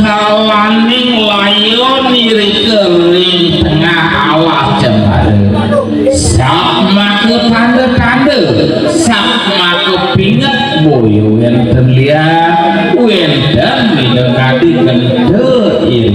kalaning layon iri kering tengah alas jembare sama ke tanda-tanda sama ke pingat boyo enten liat wenten minekadi kente iri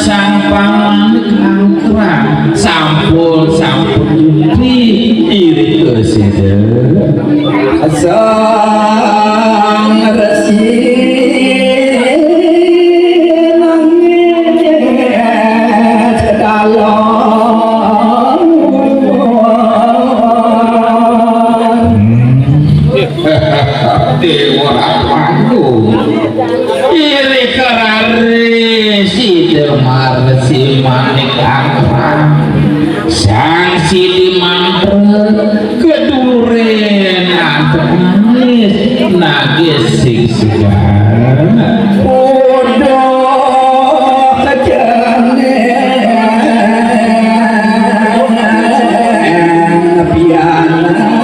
sang pamanik angkrang sampun iri kesida sang resi langit dalam dewa Panggung iri kerari si demar si manik angkrang sang si dimantre keduren antek nangis nagis sing segar bodoh kejane piana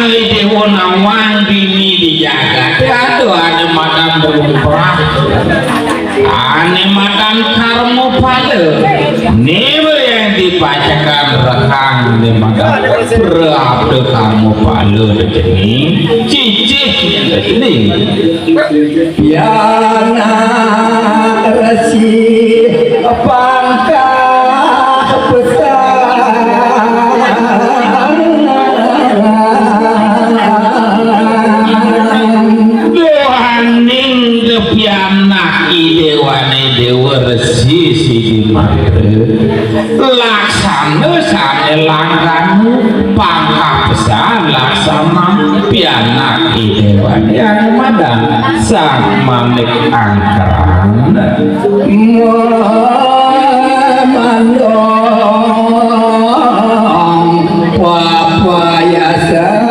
dewa nawang bini dijaga aduh ada makan berumprah ane makan karmo pada never yang dibacakan rekang di makan berapa karmo pada ini cicih ini biana rasi pangkat besar doaning kepianak idewane dewa resi sidi matre laksana sane langkanu pangkat besar laksana pianak idewane yang madang sang manik angkaran mandong papayasan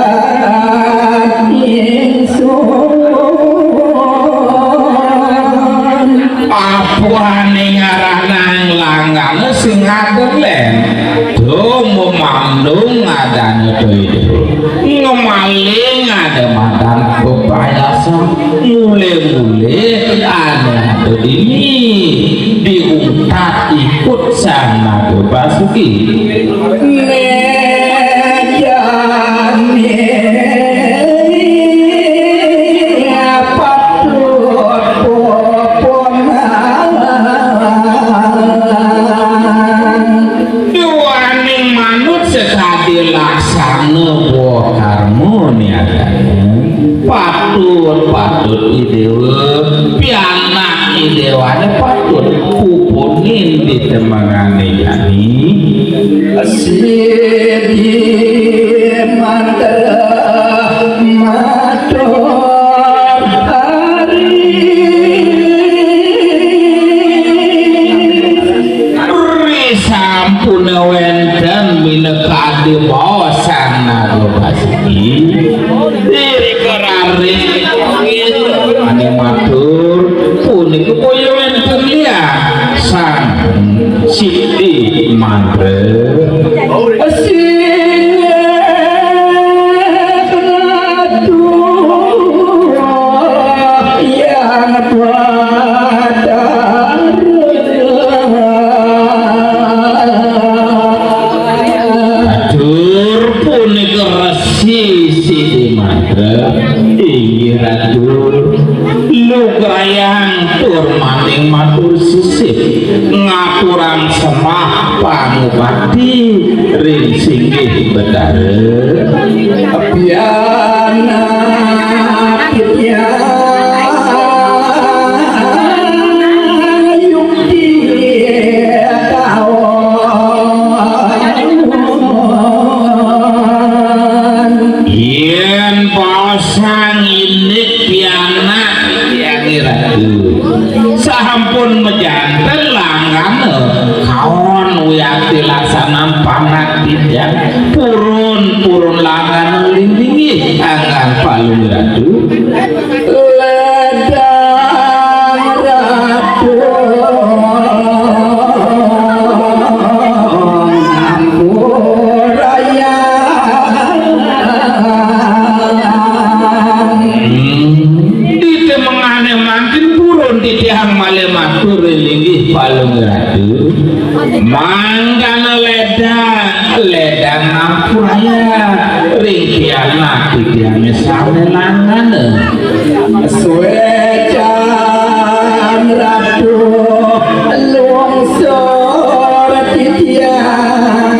apuane ngaranang langan sing ngadelen do memandung ngadane doide ngemaling ada madan pepayasa mule-mule ada ini diungkat ikut sana ke Basuki patut idewa pianak idewane patut kupunin di temangane yani sidi mantra matur hari sampun wenten minekati bosan nagopasi ane matur punika kaya wenten liya sang Siti Matre matur sisip ngaturan semah pangupati ring singgih bedare piana kitya yukti kawan yen pasang ini piana yang iradu sampun mejanten langgan kawan wiyati laksanan panat tidak purun langgan lindingi anggan palung radu ledang radu ampuraya di temengane makin purun di tiang male matur linggih palung radu mangkana ledang ampuraya ringkiana tidiane sane langan suecan radu lungsor tidian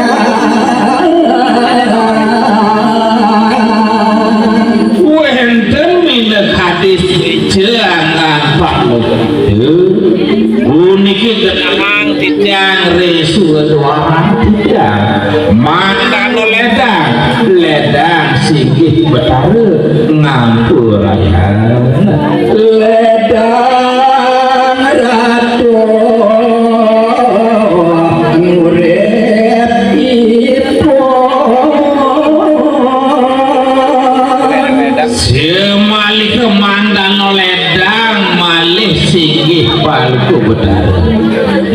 wenten minek hadis jangan palung uniki genang titiang resu doang titiang mantan ledang sikit betara ngampuraya ledang ratu ngurep ipon semali kemandan ledang malih sikit palku betara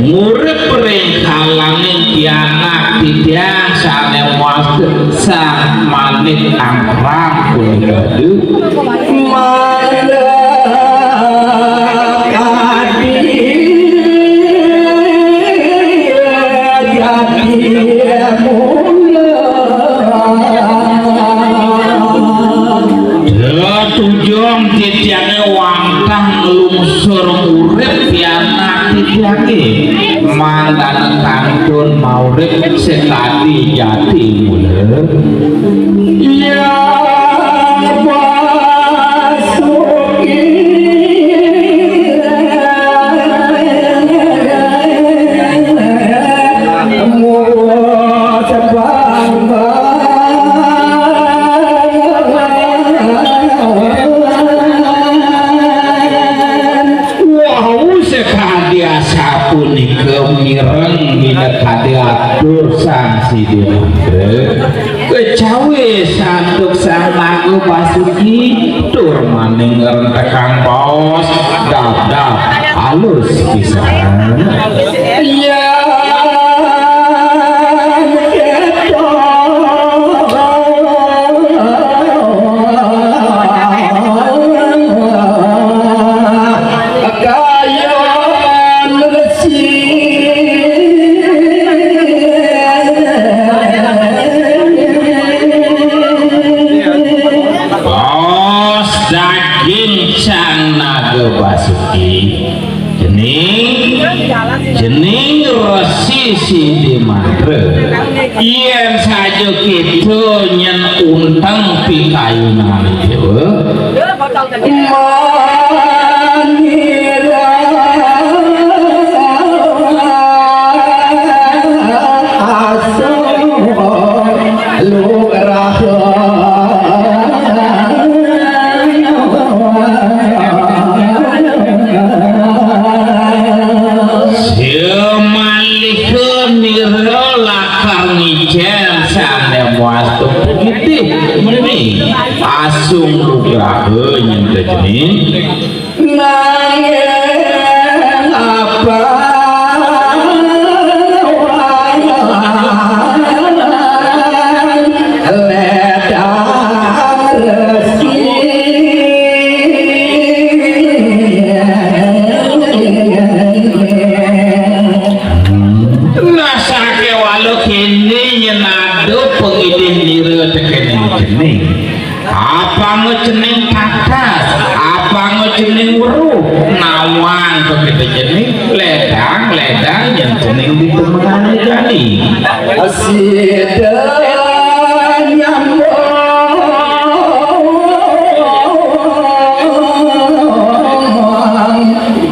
ngurep ring halangin tianak titiang sane muas maksud sang manik angkrang kulgadu tujung titiange wangkang lungsur urip pianak titiange mantan kantun maurip sekadi jati mula ya basuki mireng minat hati atur sang Sidi Mandre kecawe santuk sang Naga Basuki tur maning rentekan paos dap halus pisan ya jening Resi Sidi Mandre yen saja gitu nyen untang pikayunan itu manira asal lurah asung lugahe nyente jening nanging apa ledang resi nasake walau kini nyenado pengidin nira tekening jening apa ngejening kakas apa ngejening weruh nawang begitu jening ledang yang jening ditemengan kali asida nyambung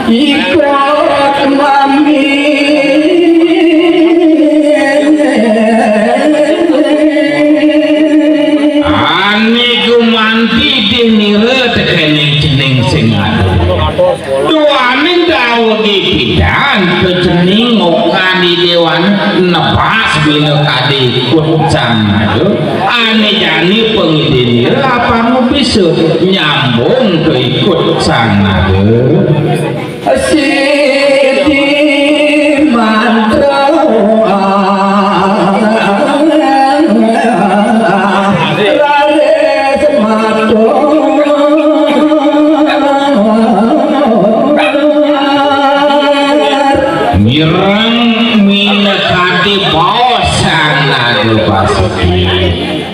ikut mami duaning dawu dipidan kejening ngokan di dewan nepas bina kadi kucang aduh ane jani pengidin apa mau bisa nyambung ke ikut sang aduh Sidi Mandre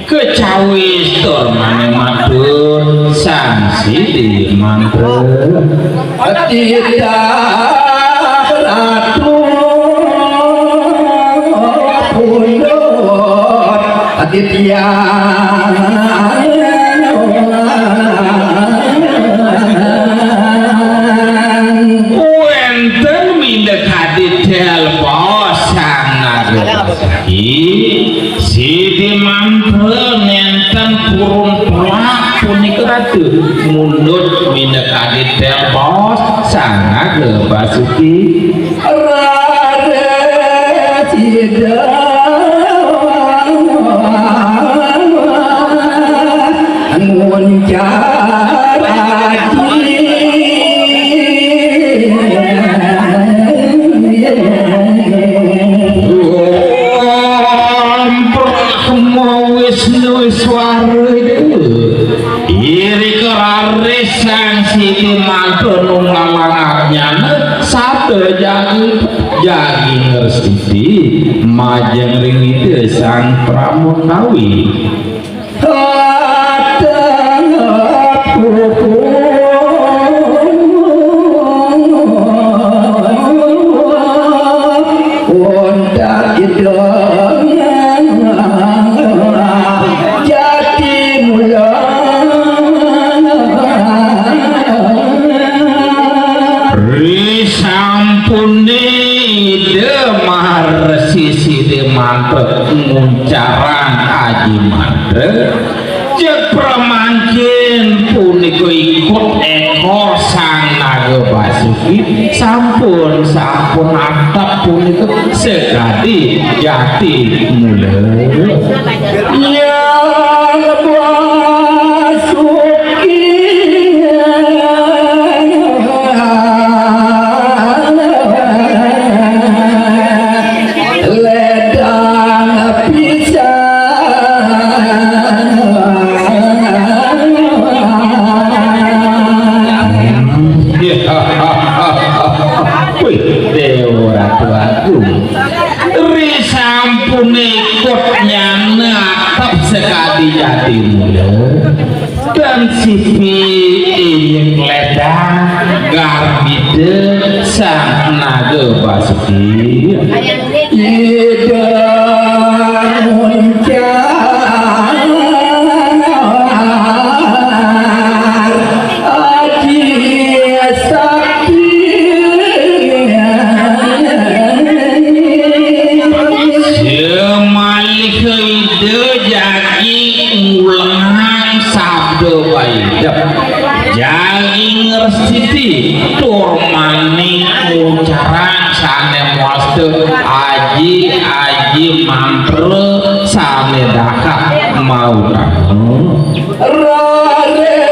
kecawi tur mane matur sang Sidi Mandre tidak ratu pundut aditya wenten mindak aditya bos sang Naga Sidi Mandre nenten purun pelak punika ratu mundur mindak adit tempos sang Naga Basuki rare tidak muncarati di mantu nungalangaknya satu jagi ngersiti majeng ring itu sang pramukawi nguncaran aji mandre cek pramangkin punika ikut ekor sang naga basuki sampun atap punika sekadi jati mulai yang basuki jati muda dan sipi ingin ledang garbide sang naga basuki idang muncar aji sakti semalik ide jagi ulang sabdo baidep jagi ngersiti tur maning ucaran sane muaste aji mantre sane daka mau rare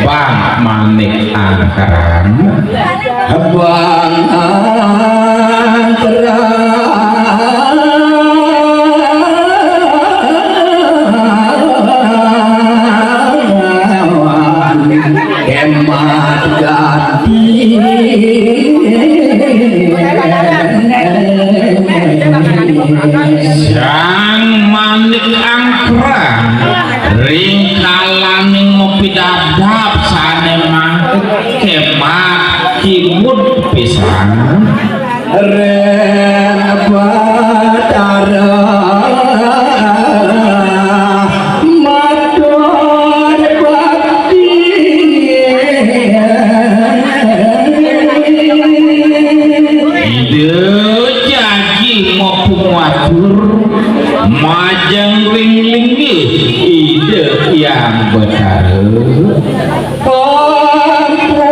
bang manik angkaran bang angkaran hemat ganti sang manik angkaran ring kalaning ngopi dadap sane mangkek kemat kimut pisan ren batara mador bakti ide jagi ngopi wadur majeng ring-ringgi ide yang benar Pampuraya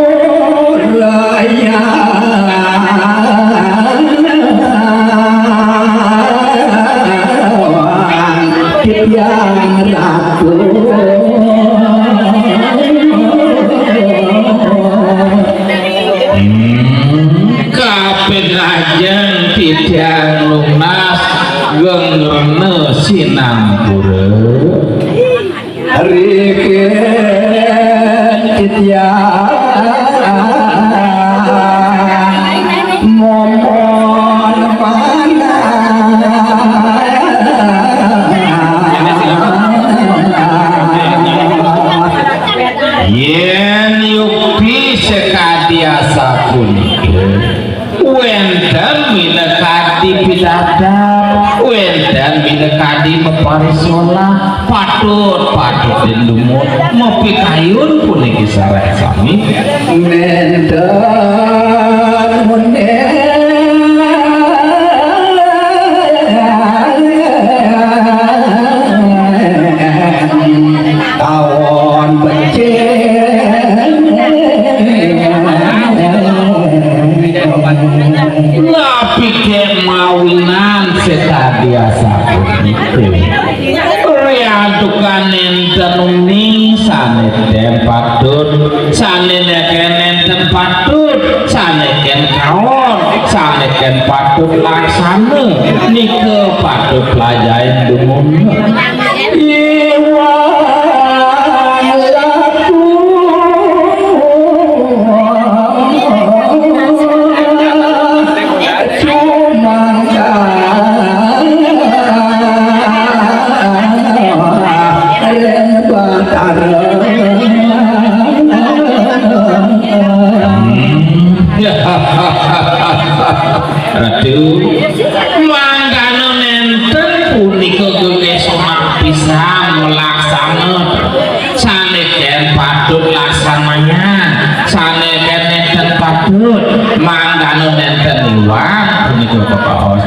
yang ratu kapedajeng titiang lunas gengrene sinampura rikin titiang momon panah yen yupi sekadiasa punike wenten minekati pidadab wenten minekati meparisola patut dilumut ngopi kayun puniki sareng sami menden tawon becik patut saneken enten patut saneken kaon saneken patut laksana nike patut pelajaran dumun iwa Ratu mangkano nenten punika gesona pisan melaksana saneken patut laksananya saneken nenten patut mangkano nenten iwak punika kepaos